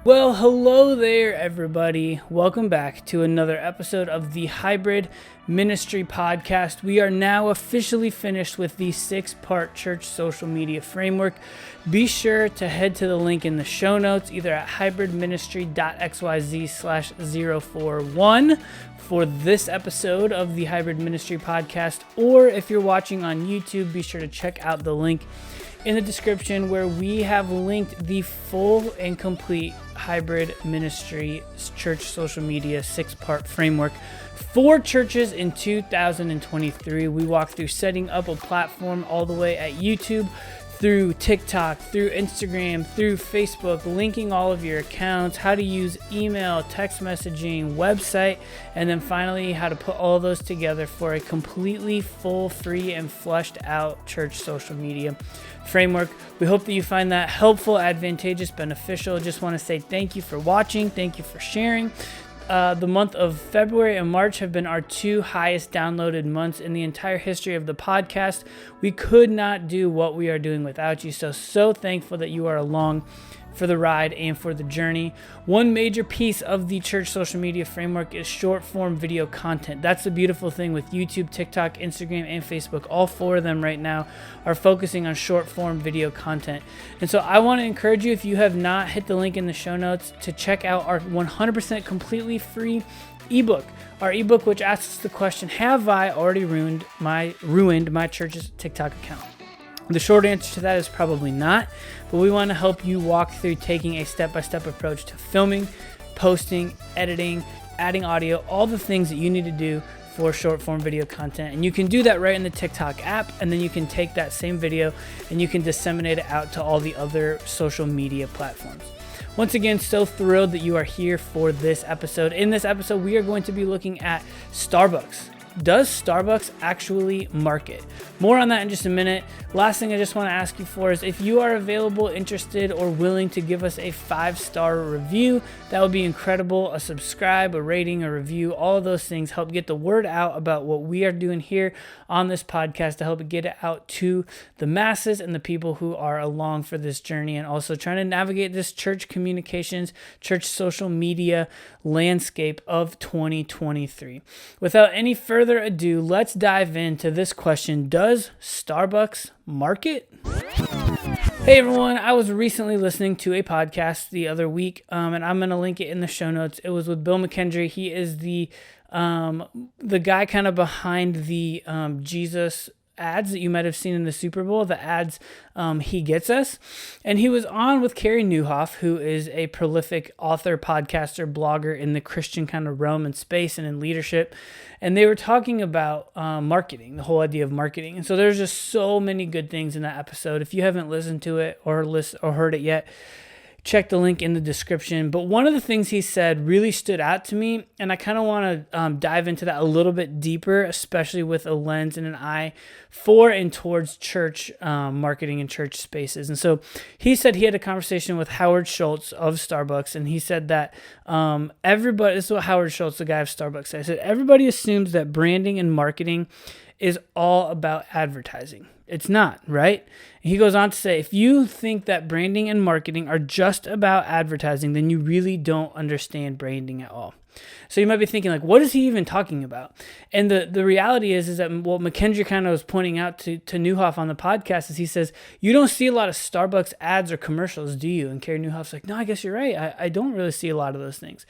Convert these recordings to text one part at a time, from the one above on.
Well, hello there, everybody. Welcome back to another episode of the Hybrid Ministry Podcast. We are now officially finished with the 6-part church social media framework. Be sure to head to the link in the show notes, either at hybridministry.xyz/041 for this episode of the Hybrid Ministry Podcast, or if you're watching on YouTube, be sure to check out the link in the description where we have linked the full and complete Hybrid Ministry church social media 6-part framework for churches in 2023. We walk through setting up a platform all the way at YouTube, through TikTok, through Instagram, through Facebook, linking all of your accounts, how to use email, text messaging, website, and then finally how to put all those together for a completely full, free, and fleshed out church social media framework. We hope that you find that helpful, advantageous, beneficial. Just want to say thank you for watching. Thank you for sharing. The month of February and March have been our 2 highest downloaded months in the entire history of the podcast. We could not do what we are doing without you. So thankful that you are along for the ride and for the journey. One major piece of the church social media framework is short form video content. That's the beautiful thing with YouTube, TikTok, Instagram, and Facebook. All 4 of them right now are focusing on short form video content. And so I want to encourage you, if you have not hit the link in the show notes, to check out our 100% completely free ebook. Our ebook, which asks the question, have I already ruined my church's TikTok account? The short answer to that is probably not, but we want to help you walk through taking a step-by-step approach to filming, posting, editing, adding audio, all the things that you need to do for short-form video content. And you can do that right in the TikTok app, and then you can take that same video and you can disseminate it out to all the other social media platforms. Once again, so thrilled that you are here for this episode. In this episode, we are going to be looking at Starbucks. Does Starbucks actually market? More on that in just a minute. Last thing I just want to ask you for is if you are available, interested, or willing to give us a 5-star review, that would be incredible. A subscribe, a rating, a review, all of those things help get the word out about what we are doing here on this podcast to help it get it out to the masses and the people who are along for this journey and also trying to navigate this church communications, church social media landscape of 2023. Without any further ado, let's dive into this question. Does Starbucks market? Hey everyone, I was recently listening to a podcast the other week, and I'm going to link it in the show notes. It was with Bill McKendry. He is the guy kind of behind the Jesus ads that you might have seen in the Super Bowl, the ads He Gets Us. And he was on with Carey Nieuwhof, who is a prolific author, podcaster, blogger in the Christian kind of realm and space and in leadership. And they were talking about marketing, the whole idea of marketing. And so there's just so many good things in that episode. If you haven't listened to it or heard it yet, check the link in the description. But one of the things he said really stood out to me, and I kind of want to dive into that a little bit deeper, especially with a lens and an eye for and towards church marketing and church spaces. And so he said he had a conversation with Howard Schultz of Starbucks, and he said that everybody, this is what Howard Schultz, the guy of Starbucks, said. He said, everybody assumes that branding and marketing is all about advertising. It's not, right? He goes on to say, if you think that branding and marketing are just about advertising, then you really don't understand branding at all. So you might be thinking, like, what is he even talking about? And the reality is that what McKendry kind of was pointing out to Nieuwhof on the podcast is he says, you don't see a lot of Starbucks ads or commercials, do you? And Carey Nieuwhof's like, no, I guess you're right. I don't really see a lot of those things.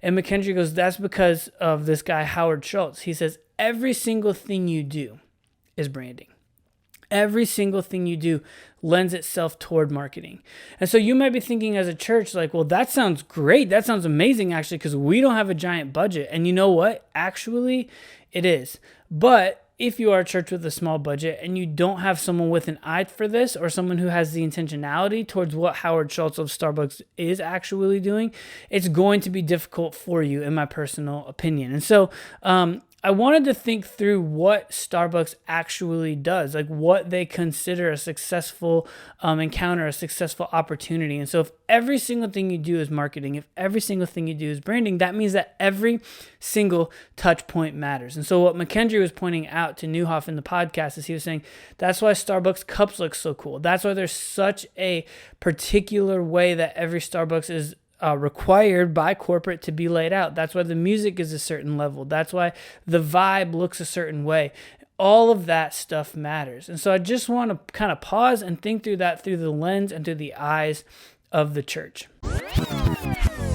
And McKendry goes, that's because of this guy, Howard Schultz. He says, every single thing you do is branding. Every single thing you do lends itself toward marketing. And so you might be thinking as a church, like, well, that sounds great. That sounds amazing, actually, because we don't have a giant budget. And you know what? Actually, it is. But if you are a church with a small budget and you don't have someone with an eye for this or someone who has the intentionality towards what Howard Schultz of Starbucks is actually doing, it's going to be difficult for you, in my personal opinion. And so I wanted to think through what Starbucks actually does, like what they consider a successful encounter, a successful opportunity. And so if every single thing you do is marketing, if every single thing you do is branding, that means that every single touch point matters. And so what McKendry was pointing out to Nieuwhof in the podcast is he was saying, that's why Starbucks cups look so cool. That's why there's such a particular way that every Starbucks is required by corporate to be laid out. That's why the music is a certain level. That's why the vibe looks a certain way. All of that stuff matters. And so I just want to kind of pause and think through that through the lens and through the eyes of the church.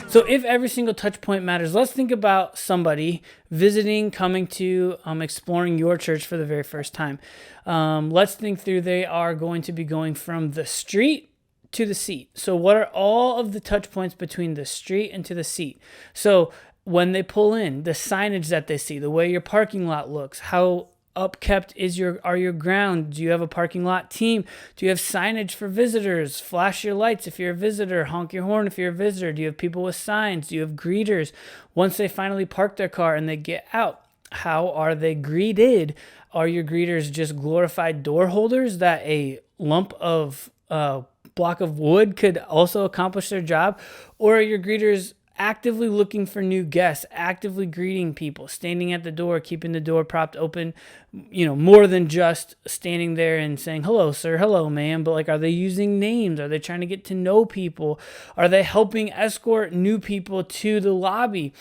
So if every single touch point matters, let's think about somebody visiting, coming to, exploring your church for the very first time. Let's think through, they are going to be going from the street to the seat. So what are all of the touch points between the street and to the seat? So when they pull in, the signage that they see, the way your parking lot looks, how upkept are your grounds? Do you have a parking lot team? Do you have signage for visitors? Flash your lights if you're a visitor. Honk your horn if you're a visitor. Do you have people with signs? Do you have greeters? Once they finally park their car and they get out, how are they greeted? Are your greeters just glorified door holders that a lump of block of wood could also accomplish their job? Or are your greeters actively looking for new guests, actively greeting people, standing at the door, keeping the door propped open, more than just standing there and saying, hello, sir, hello, ma'am, but like, are they using names? Are they trying to get to know people? Are they helping escort new people to the lobby?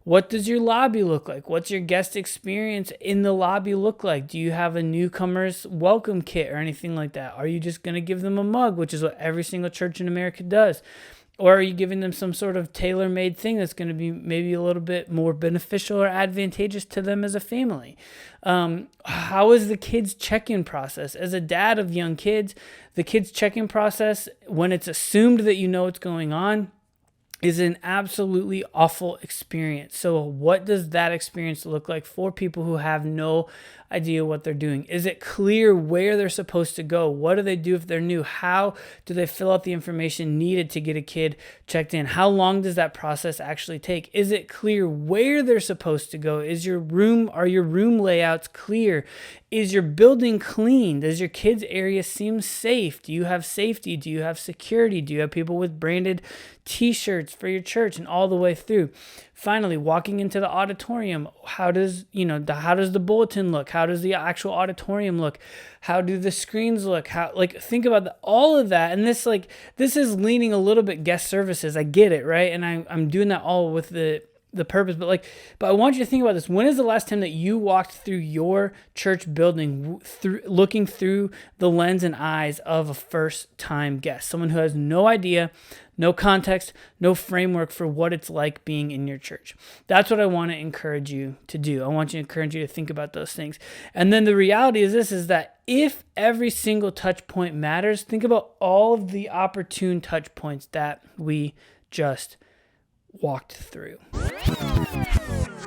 What does your lobby look like? What's your guest experience in the lobby look like? Do you have a newcomer's welcome kit or anything like that? Are you just going to give them a mug, which is what every single church in America does? Or are you giving them some sort of tailor-made thing that's going to be maybe a little bit more beneficial or advantageous to them as a family? How is the kids' check-in process? As a dad of young kids, the kids' check-in process, when it's assumed that you know what's going on, is an absolutely awful experience. So what does that experience look like for people who have no idea what they're doing? Is it clear where they're supposed to go? What do they do if they're new? How do they fill out the information needed to get a kid checked in? How long does that process actually take? Is it clear where they're supposed to go? Are your room layouts clear? Is your building clean? Does your kids' area seem safe? Do you have safety? Do you have security? Do you have people with branded t-shirts for your church and all the way through? Finally, walking into the auditorium, how does the bulletin look? How does the actual auditorium look? How do the screens look? Think about all of that. And this is leaning a little bit guest services. I get it, right? And I'm doing that all with the purpose, but I want you to think about this. When is the last time that you walked through your church building looking through the lens and eyes of a first-time guest, someone who has no idea, no context, no framework for what it's like being in your church? That's what I want to encourage you to do. I want to encourage you to think about those things. And then the reality is that if every single touch point matters, think about all of the opportune touch points that we just walked through.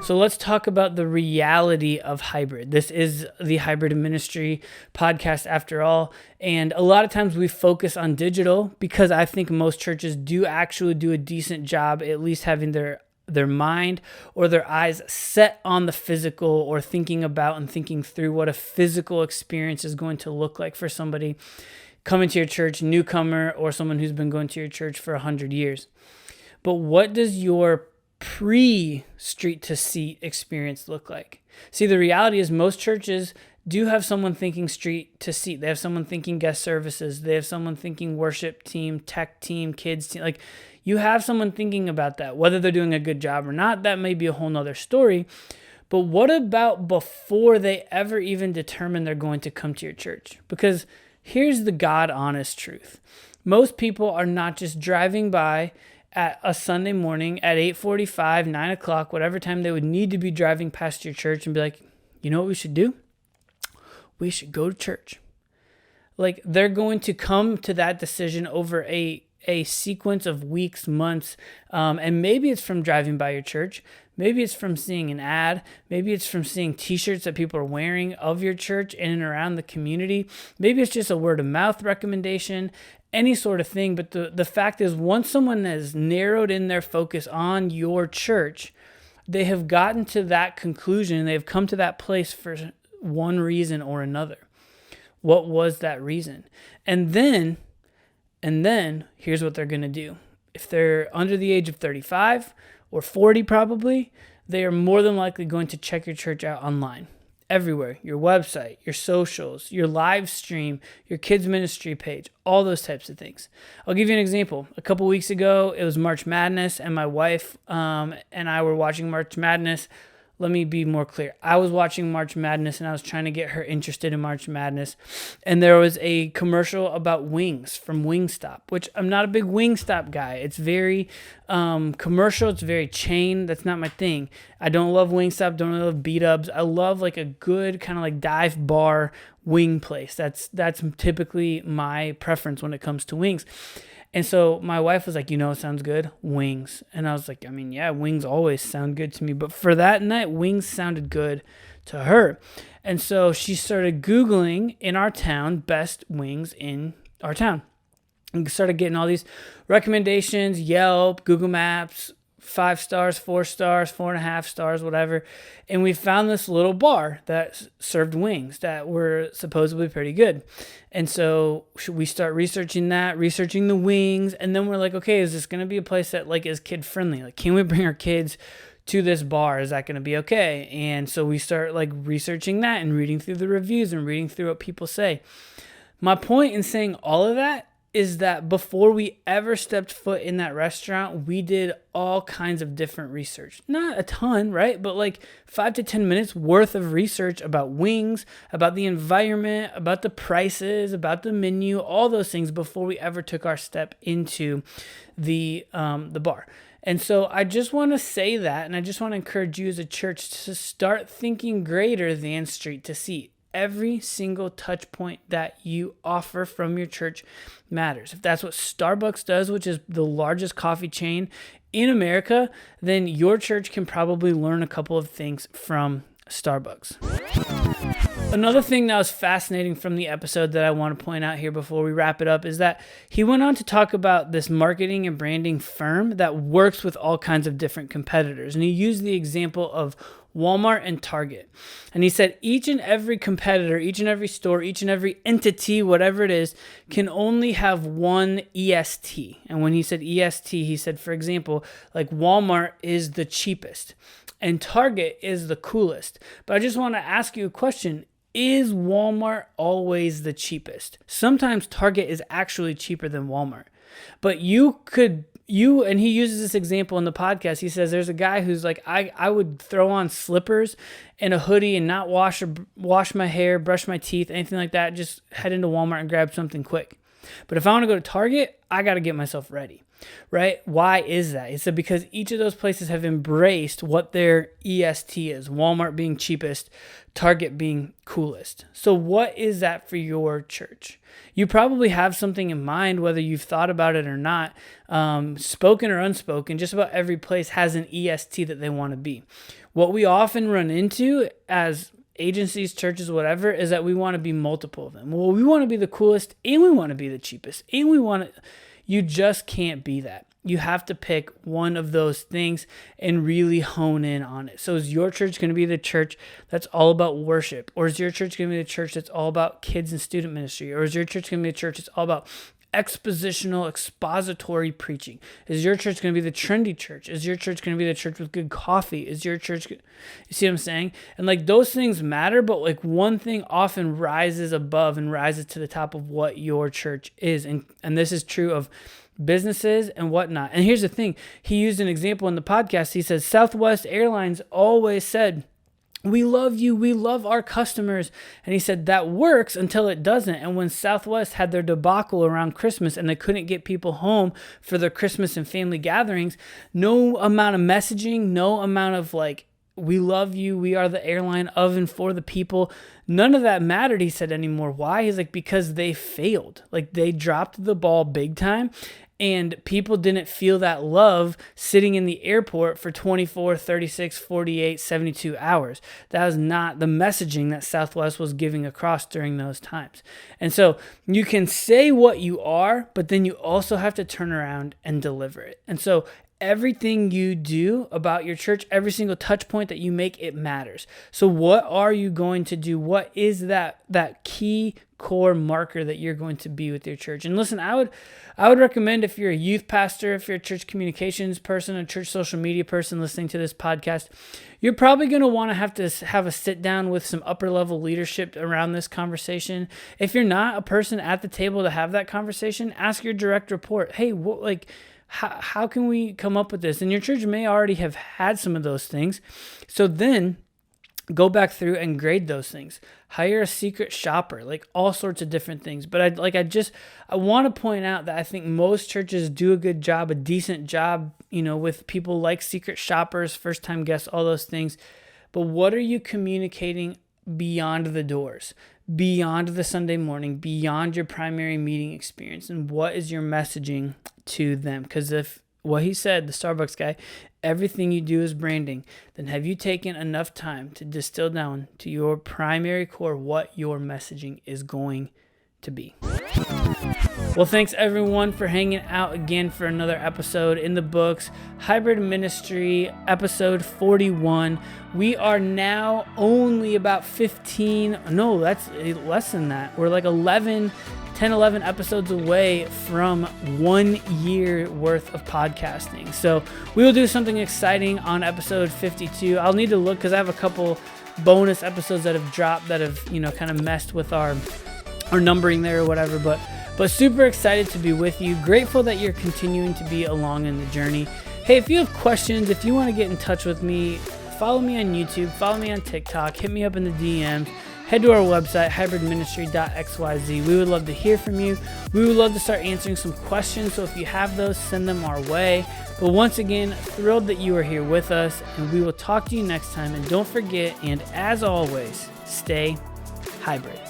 So let's talk about the reality of hybrid. This is the Hybrid Ministry podcast after all. And a lot of times we focus on digital because I think most churches do actually do a decent job, at least having their mind or their eyes set on the physical, or thinking about and thinking through what a physical experience is going to look like for somebody coming to your church, newcomer, or someone who's been going to your church for 100 years. But what does your pre-street to seat experience look like? See, the reality is most churches do have someone thinking street to seat. They have someone thinking guest services. They have someone thinking worship team, tech team, kids team. You have someone thinking about that. Whether they're doing a good job or not, that may be a whole nother story. But what about before they ever even determine they're going to come to your church? Because here's the God honest truth. Most people are not just driving by at a Sunday morning at 8:45, 9 o'clock, whatever time they would need to be driving past your church and be like, you know what we should do? We should go to church. They're going to come to that decision over a sequence of weeks, months, and maybe it's from driving by your church. Maybe it's from seeing an ad. Maybe it's from seeing t-shirts that people are wearing of your church in and around the community. Maybe it's just a word of mouth recommendation, any sort of thing. But the fact is, once someone has narrowed in their focus on your church, they have gotten to that conclusion. They've come to that place for one reason or another. What was that reason? And then here's what they're going to do. If they're under the age of 35 or 40 probably, they are more than likely going to check your church out online. everywhere. Your website, your socials, your live stream, your kids ministry page, all those types of things. I'll give you an example. A couple weeks ago, it was March Madness, and my wife and I were watching March Madness. Let me be more clear. I was watching March Madness and I was trying to get her interested in March Madness. And there was a commercial about wings from Wingstop, which I'm not a big Wingstop guy. It's very commercial. It's very chain. That's not my thing. I don't love Wingstop. Don't really love B-dubs. I love like a good kind of like dive bar wing place. That's typically my preference when it comes to wings. And so my wife was like, it sounds good, wings. And I was like, yeah, wings always sound good to me. But for that night, wings sounded good to her. And so she started Googling in our town, best wings in our town. And started getting all these recommendations, Yelp, Google Maps, 5 stars, 4 stars, 4.5 stars, whatever. And we found this little bar that served wings that were supposedly pretty good. And so we start researching the wings. And then we're like, okay, is this going to be a place that like is kid friendly? Like, can we bring our kids to this bar? Is that going to be okay? And so we start like researching that and reading through the reviews and reading through what people say. My point in saying all of that is that before we ever stepped foot in that restaurant, we did all kinds of different research. Not a ton, right? But like 5 to 10 minutes worth of research about wings, about the environment, about the prices, about the menu, all those things before we ever took our step into the bar. And so I just want to say that, and I just want to encourage you as a church to start thinking greater than street to seat. Every single touch point that you offer from your church matters. If that's what Starbucks does, which is the largest coffee chain in America, then your church can probably learn a couple of things from Starbucks. Another thing that was fascinating from the episode that I want to point out here before we wrap it up is that he went on to talk about this marketing and branding firm that works with all kinds of different competitors. And he used the example of Walmart and Target. And he said each and every competitor, each and every store, each and every entity, whatever it is, can only have one EST. And when he said EST, he said, for example, like Walmart is the cheapest and Target is the coolest. But I just want to ask you a question. Is Walmart always the cheapest? Sometimes Target is actually cheaper than Walmart. But and he uses this example in the podcast. He says there's a guy who's like, I would throw on slippers and a hoodie and not wash my hair, brush my teeth, anything like that. Just head into Walmart and grab something quick. But if I want to go to Target, I got to get myself ready, right? Why is that? He said because each of those places have embraced what their EST is. Walmart being cheapest, Target being coolest. So what is that for your church? You probably have something in mind, whether you've thought about it or not, spoken or unspoken. Just about every place has an EST that they want to be. What we often run into as agencies, churches, whatever, is that we want to be multiple of them. Well, we want to be the coolest and we want to be the cheapest and we want to. You just can't be that. You have to pick one of those things and really hone in on it. So is your church going to be the church that's all about worship? Or is your church going to be the church that's all about kids and student ministry? Or is your church going to be the church that's all about expository preaching? Is your church going to be the trendy church? Is your church going to be the church with good coffee? Is your church, you see what I'm saying? And like those things matter, but like one thing often rises above and rises to the top of what your church is. And this is true of businesses and whatnot. And here's the thing. He used an example in the podcast. He says, Southwest Airlines always said, we love you. We love our customers. And he said that works until it doesn't. And when Southwest had their debacle around Christmas and they couldn't get people home for their Christmas and family gatherings, no amount of messaging, no amount of like, we love you, we are the airline of and for the people, none of that mattered, he said, anymore. Why? He's like, because they failed. Like they dropped the ball big time. And people didn't feel that love sitting in the airport for 24, 36, 48, 72 hours. That was not the messaging that Southwest was giving across during those times. And so you can say what you are, but then you also have to turn around and deliver it. And so everything you do about your church, every single touch point that you make, it matters. So what are you going to do? What is that key core marker that you're going to be with your church. And listen, I would recommend, if you're a youth pastor, if you're a church communications person, a church social media person listening to this podcast, you're probably going to want to have a sit down with some upper level leadership around this conversation. If you're not a person at the table to have that conversation, ask your direct report, hey, how can we come up with this? And your church may already have had some of those things. So then go back through and grade those things. Hire a secret shopper, like all sorts of different things. But I want to point out that I think most churches do a good job, a decent job, with people like secret shoppers, first-time guests, all those things. But what are you communicating beyond the doors, beyond the Sunday morning, beyond your primary meeting experience? And what is your messaging to them? Because if what he said, the Starbucks guy, everything you do is branding, then have you taken enough time to distill down to your primary core what your messaging is going to be? Well, thanks everyone for hanging out again for another episode in the books. Hybrid Ministry, episode 41. We are now only about 15, no, that's less than that. We're like 11 episodes away from 1 year worth of podcasting. So we will do something exciting on episode 52. I'll need to look because I have a couple bonus episodes that have dropped that have, kind of messed with our numbering there or whatever. But super excited to be with you. Grateful that you're continuing to be along in the journey. Hey, if you have questions, if you want to get in touch with me, follow me on YouTube, follow me on TikTok, hit me up in the DMs. Head to our website, hybridministry.xyz. We would love to hear from you. We would love to start answering some questions. So if you have those, send them our way. But once again, thrilled that you are here with us, and we will talk to you next time. And don't forget, and as always, stay hybrid.